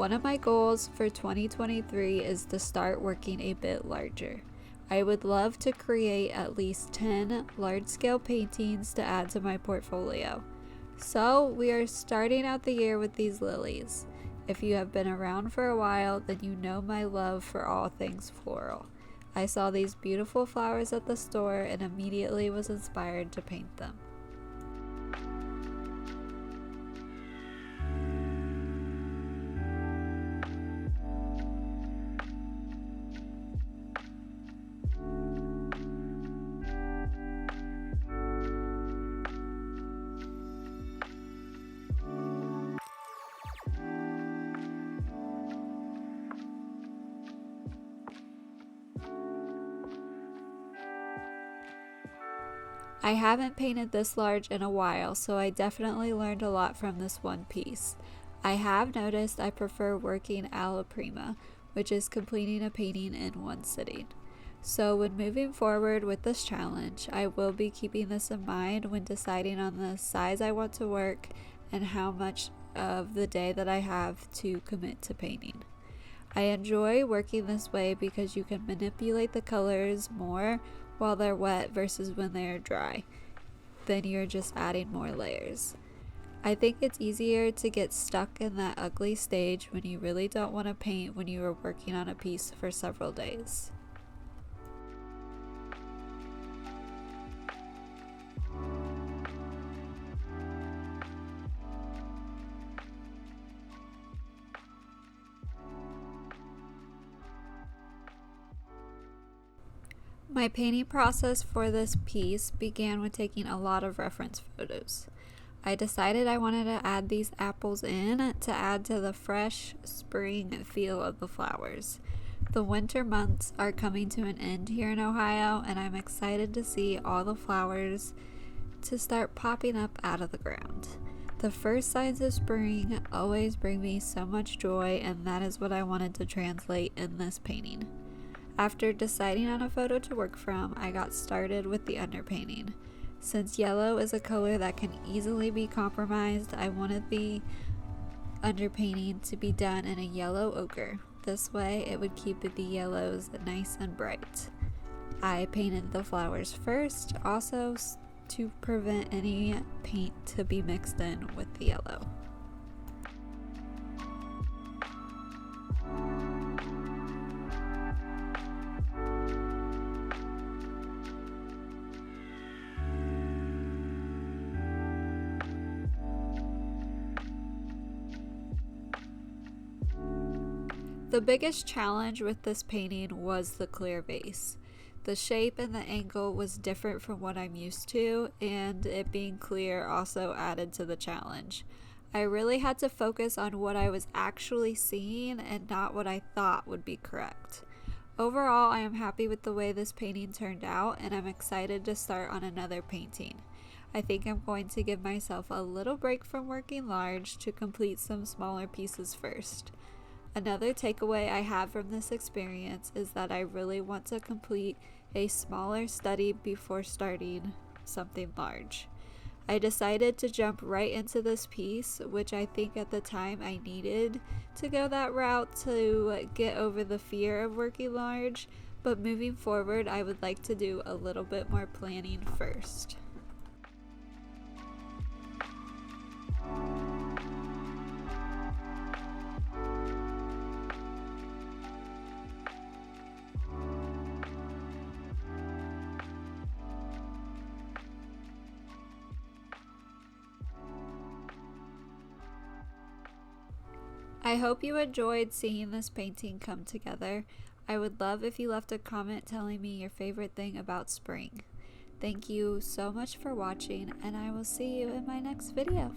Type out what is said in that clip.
One of my goals for 2023 is to start working a bit larger. I would love to create at least 10 large-scale paintings to add to my portfolio. So we are starting out the year with these lilies. If you have been around for a while, then you know my love for all things floral. I saw these beautiful flowers at the store and immediately was inspired to paint them. I haven't painted this large in a while, so I definitely learned a lot from this one piece. I have noticed I prefer working alla prima, which is completing a painting in one sitting. So when moving forward with this challenge, I will be keeping this in mind when deciding on the size I want to work and how much of the day that I have to commit to painting. I enjoy working this way because you can manipulate the colors more while they're wet versus when they are dry. Then you're just adding more layers. I think it's easier to get stuck in that ugly stage when you really don't want to paint when you are working on a piece for several days. My painting process for this piece began with taking a lot of reference photos. I decided I wanted to add these apples in to add to the fresh spring feel of the flowers. The winter months are coming to an end here in Ohio, and I'm excited to see all the flowers to start popping up out of the ground. The first signs of spring always bring me so much joy, and that is what I wanted to translate in this painting. After deciding on a photo to work from, I got started with the underpainting. Since yellow is a color that can easily be compromised, I wanted the underpainting to be done in a yellow ochre. This way it would keep the yellows nice and bright. I painted the flowers first, also to prevent any paint to be mixed in with the yellow. The biggest challenge with this painting was the clear base. The shape and the angle was different from what I'm used to, and it being clear also added to the challenge. I really had to focus on what I was actually seeing and not what I thought would be correct. Overall, I am happy with the way this painting turned out, and I'm excited to start on another painting. I think I'm going to give myself a little break from working large to complete some smaller pieces first. Another takeaway I have from this experience is that I really want to complete a smaller study before starting something large. I decided to jump right into this piece, which I think at the time I needed to go that route to get over the fear of working large, but moving forward I would like to do a little bit more planning first. I hope you enjoyed seeing this painting come together. I would love if you left a comment telling me your favorite thing about spring. Thank you so much for watching, and I will see you in my next video.